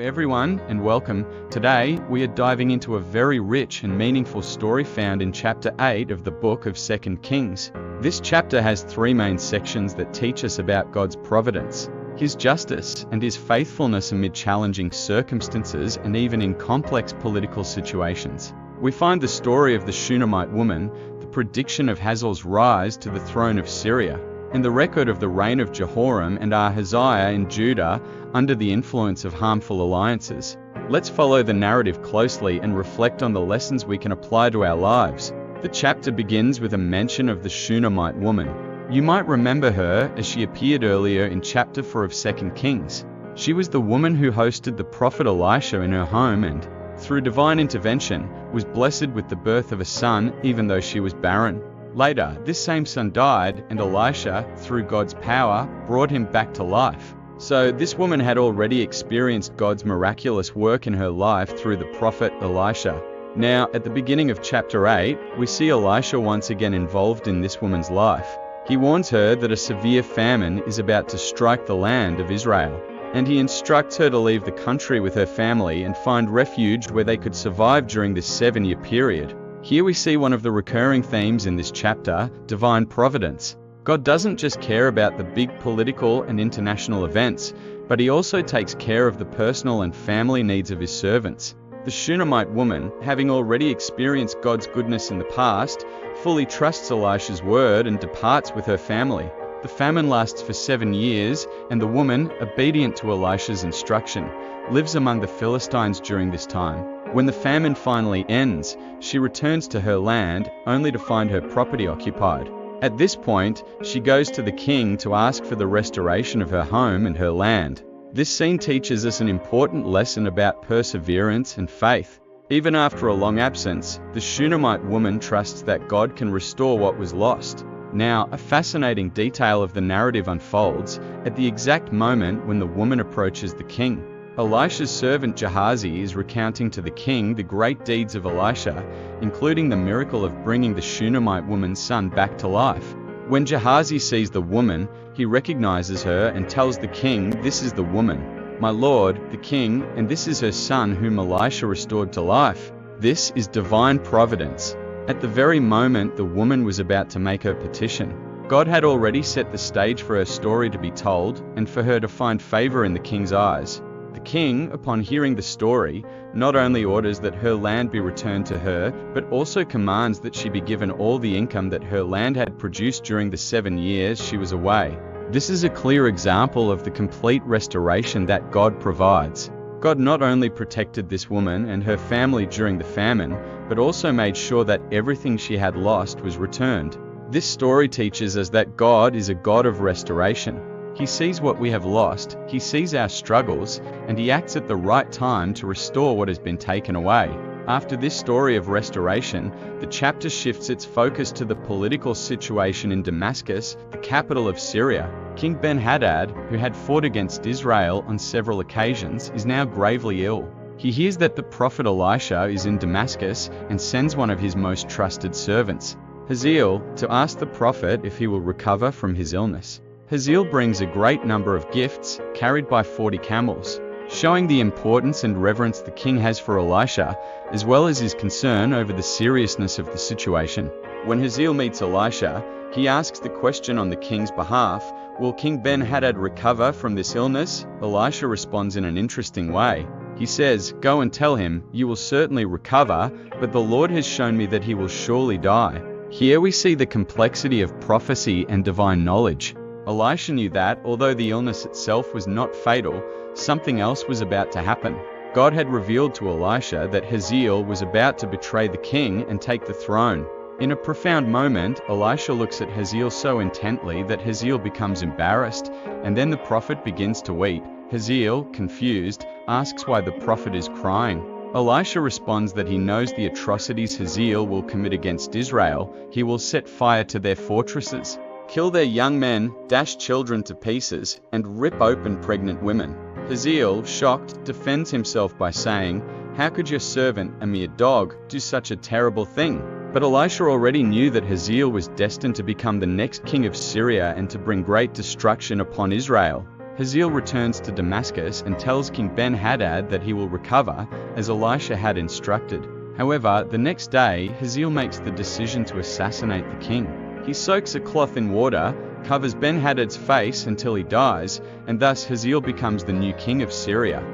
everyone, and welcome. Today, we are diving into a very rich and meaningful story found in chapter 8 of the book of 2 Kings. This chapter has three main sections that teach us about God's providence, His justice, and His faithfulness amid challenging circumstances and even in complex political situations. We find the story of the Shunammite woman, the prediction of Hazael's rise to the throne of Syria, and the record of the reign of Jehoram and Hazael in Judah under the influence of harmful alliances. Let's follow the narrative closely and reflect on the lessons we can apply to our lives. The chapter begins with a mention of the Shunammite woman. You might remember her as she appeared earlier in chapter 4 of 2 Kings. She was the woman who hosted the prophet Elisha in her home and, through divine intervention, was blessed with the birth of a son even though she was barren. Later, this same son died, and Elisha, through God's power, brought him back to life. So this woman had already experienced God's miraculous work in her life through the prophet Elisha. Now, at the beginning of chapter 8, we see Elisha once again involved in this woman's life. He warns her that a severe famine is about to strike the land of Israel, and he instructs her to leave the country with her family and find refuge where they could survive during this 7-year period. Here we see one of the recurring themes in this chapter, divine providence. God doesn't just care about the big political and international events, but He also takes care of the personal and family needs of His servants. The Shunammite woman, having already experienced God's goodness in the past, fully trusts Elisha's word and departs with her family. The famine lasts for 7 years, and the woman, obedient to Elisha's instruction, lives among the Philistines during this time. When the famine finally ends, she returns to her land, only to find her property occupied. At this point, she goes to the king to ask for the restoration of her home and her land. This scene teaches us an important lesson about perseverance and faith. Even after a long absence, the Shunammite woman trusts that God can restore what was lost. Now, a fascinating detail of the narrative unfolds at the exact moment when the woman approaches the king. Elisha's servant Gehazi is recounting to the king the great deeds of Elisha, including the miracle of bringing the Shunammite woman's son back to life. When Gehazi sees the woman, he recognizes her and tells the king, "This is the woman, my lord, the king, and this is her son whom Elisha restored to life." This is divine providence. At the very moment the woman was about to make her petition, God had already set the stage for her story to be told and for her to find favor in the king's eyes. The king, upon hearing the story, not only orders that her land be returned to her, but also commands that she be given all the income that her land had produced during the 7 years she was away. This is a clear example of the complete restoration that God provides. God not only protected this woman and her family during the famine, but also made sure that everything she had lost was returned. This story teaches us that God is a God of restoration. He sees what we have lost, He sees our struggles, and He acts at the right time to restore what has been taken away. After this story of restoration, the chapter shifts its focus to the political situation in Damascus, the capital of Syria. King Ben-Hadad, who had fought against Israel on several occasions, is now gravely ill. He hears that the prophet Elisha is in Damascus and sends one of his most trusted servants, Hazael, to ask the prophet if he will recover from his illness. Hazael brings a great number of gifts, carried by 40 camels, showing the importance and reverence the king has for Elisha, as well as his concern over the seriousness of the situation. When Hazael meets Elisha, he asks the question on the king's behalf, "Will King Ben-Hadad recover from this illness?" Elisha responds in an interesting way. He says, "Go and tell him, you will certainly recover, but the Lord has shown me that he will surely die." Here we see the complexity of prophecy and divine knowledge. Elisha knew that, although the illness itself was not fatal, something else was about to happen. God had revealed to Elisha that Hazael was about to betray the king and take the throne. In a profound moment, Elisha looks at Hazael so intently that Hazael becomes embarrassed, and then the prophet begins to weep. Hazael, confused, asks why the prophet is crying. Elisha responds that he knows the atrocities Hazael will commit against Israel. He will set fire to their fortresses, kill their young men, dash children to pieces, and rip open pregnant women. Hazael, shocked, defends himself by saying, "How could your servant, a mere dog, do such a terrible thing?" But Elisha already knew that Hazael was destined to become the next king of Syria and to bring great destruction upon Israel. Hazael returns to Damascus and tells King Ben-Hadad that he will recover, as Elisha had instructed. However, the next day, Hazael makes the decision to assassinate the king. He soaks a cloth in water, covers Ben-Hadad's face until he dies, and thus Hazael becomes the new king of Syria.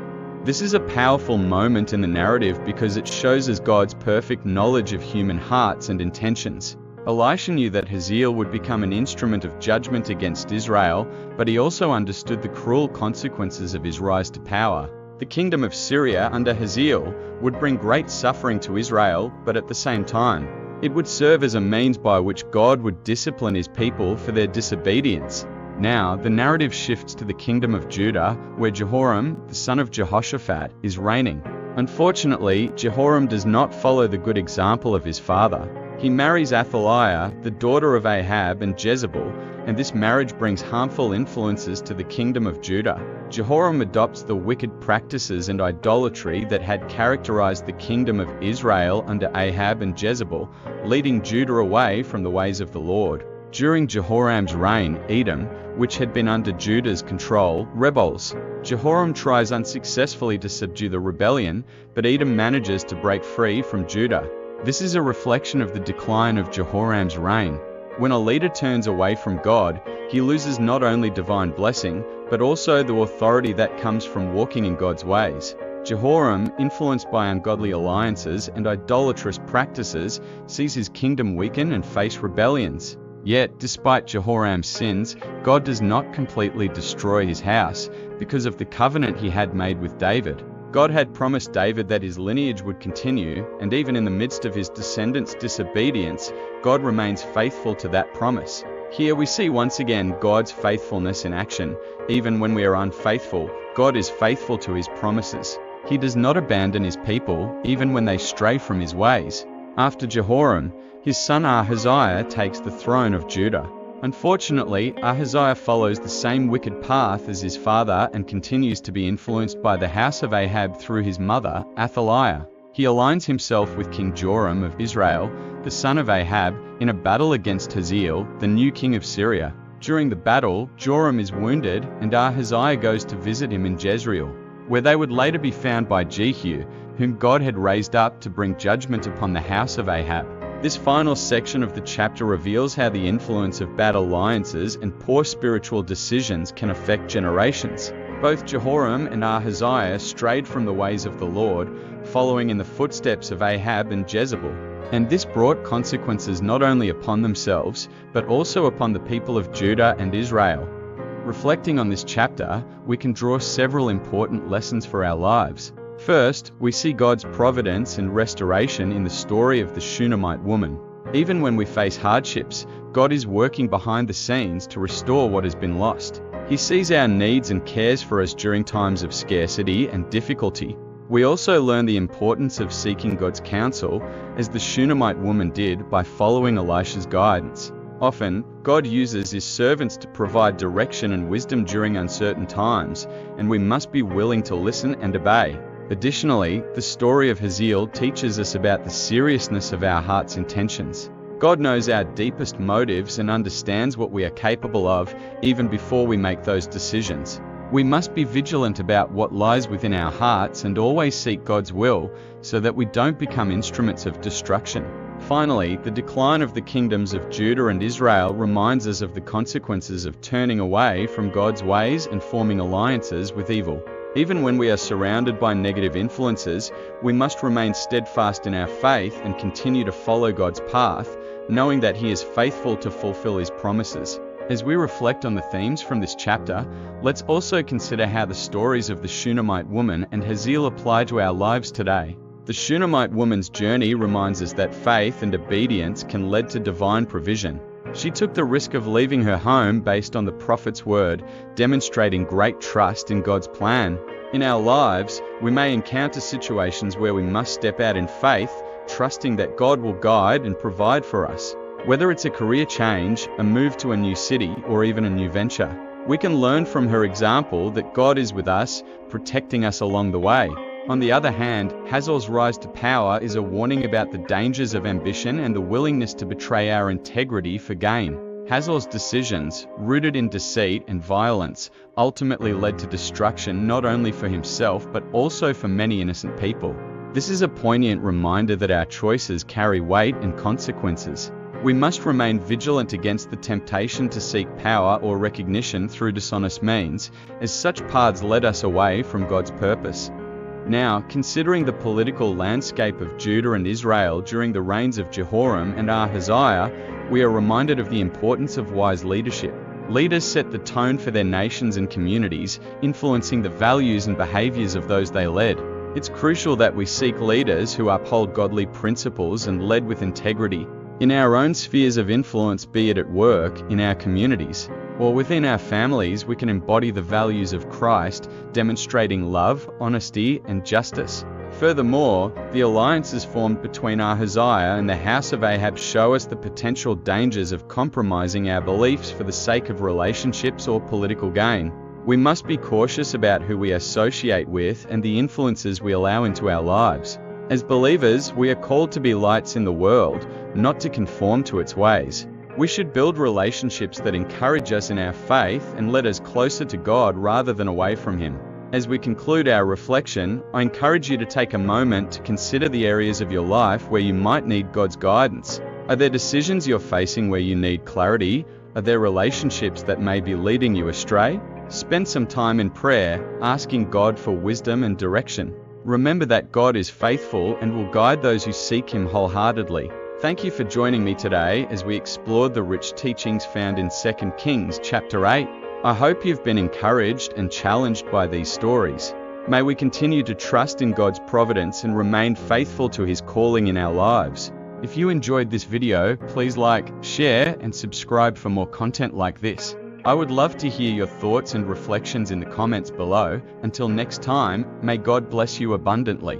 This is a powerful moment in the narrative because it shows us God's perfect knowledge of human hearts and intentions. Elisha knew that Hazael would become an instrument of judgment against Israel, but he also understood the cruel consequences of his rise to power. The kingdom of Syria under Hazael would bring great suffering to Israel, but at the same time, it would serve as a means by which God would discipline his people for their disobedience. Now, the narrative shifts to the kingdom of Judah, where Jehoram, the son of Jehoshaphat, is reigning. Unfortunately, Jehoram does not follow the good example of his father. He marries Athaliah, the daughter of Ahab and Jezebel, and this marriage brings harmful influences to the kingdom of Judah. Jehoram adopts the wicked practices and idolatry that had characterized the kingdom of Israel under Ahab and Jezebel, leading Judah away from the ways of the Lord. During Jehoram's reign, Edom, which had been under Judah's control, rebels. Jehoram tries unsuccessfully to subdue the rebellion, but Edom manages to break free from Judah. This is a reflection of the decline of Jehoram's reign. When a leader turns away from God, he loses not only divine blessing, but also the authority that comes from walking in God's ways. Jehoram, influenced by ungodly alliances and idolatrous practices, sees his kingdom weaken and face rebellions. Yet, despite Jehoram's sins, God does not completely destroy his house because of the covenant he had made with David. God had promised David that his lineage would continue, and even in the midst of his descendants' disobedience, God remains faithful to that promise. Here we see once again God's faithfulness in action. Even when we are unfaithful, God is faithful to his promises. He does not abandon his people, even when they stray from his ways. After Jehoram, his son Ahaziah takes the throne of Judah. Unfortunately, Ahaziah follows the same wicked path as his father and continues to be influenced by the house of Ahab through his mother, Athaliah. He aligns himself with King Joram of Israel, the son of Ahab, in a battle against Hazael, the new king of Syria. During the battle, Joram is wounded, and Ahaziah goes to visit him in Jezreel, where they would later be found by Jehu, whom God had raised up to bring judgment upon the house of Ahab. This final section of the chapter reveals how the influence of bad alliances and poor spiritual decisions can affect generations. Both Jehoram and Ahaziah strayed from the ways of the Lord, following in the footsteps of Ahab and Jezebel. And this brought consequences not only upon themselves, but also upon the people of Judah and Israel. Reflecting on this chapter, we can draw several important lessons for our lives. First, we see God's providence and restoration in the story of the Shunammite woman. Even when we face hardships, God is working behind the scenes to restore what has been lost. He sees our needs and cares for us during times of scarcity and difficulty. We also learn the importance of seeking God's counsel, as the Shunammite woman did by following Elisha's guidance. Often, God uses his servants to provide direction and wisdom during uncertain times, and we must be willing to listen and obey. Additionally, the story of Hazael teaches us about the seriousness of our heart's intentions. God knows our deepest motives and understands what we are capable of even before we make those decisions. We must be vigilant about what lies within our hearts and always seek God's will so that we don't become instruments of destruction. Finally, the decline of the kingdoms of Judah and Israel reminds us of the consequences of turning away from God's ways and forming alliances with evil. Even when we are surrounded by negative influences, we must remain steadfast in our faith and continue to follow God's path, knowing that He is faithful to fulfill His promises. As we reflect on the themes from this chapter, let's also consider how the stories of the Shunammite woman and Hazael apply to our lives today. The Shunammite woman's journey reminds us that faith and obedience can lead to divine provision. She took the risk of leaving her home based on the prophet's word, demonstrating great trust in God's plan. In our lives, we may encounter situations where we must step out in faith, trusting that God will guide and provide for us. Whether it's a career change, a move to a new city, or even a new venture, we can learn from her example that God is with us, protecting us along the way. On the other hand, Hazael's rise to power is a warning about the dangers of ambition and the willingness to betray our integrity for gain. Hazael's decisions, rooted in deceit and violence, ultimately led to destruction not only for himself but also for many innocent people. This is a poignant reminder that our choices carry weight and consequences. We must remain vigilant against the temptation to seek power or recognition through dishonest means, as such paths led us away from God's purpose. Now, considering the political landscape of Judah and Israel during the reigns of Jehoram and Ahaziah, we are reminded of the importance of wise leadership. Leaders set the tone for their nations and communities, influencing the values and behaviors of those they led. It's crucial that we seek leaders who uphold godly principles and lead with integrity. In our own spheres of influence, be it at work, in our communities, or within our families, we can embody the values of Christ, demonstrating love, honesty, and justice. Furthermore, the alliances formed between Ahaziah and the house of Ahab show us the potential dangers of compromising our beliefs for the sake of relationships or political gain. We must be cautious about who we associate with and the influences we allow into our lives. As believers, we are called to be lights in the world, not to conform to its ways. We should build relationships that encourage us in our faith and lead us closer to God rather than away from Him. As we conclude our reflection, I encourage you to take a moment to consider the areas of your life where you might need God's guidance. Are there decisions you're facing where you need clarity? Are there relationships that may be leading you astray? Spend some time in prayer, asking God for wisdom and direction. Remember that God is faithful and will guide those who seek Him wholeheartedly. Thank you for joining me today as we explored the rich teachings found in 2 Kings chapter 8. I hope you've been encouraged and challenged by these stories. May we continue to trust in God's providence and remain faithful to His calling in our lives. If you enjoyed this video, please like, share, and subscribe for more content like this. I would love to hear your thoughts and reflections in the comments below. Until next time, may God bless you abundantly.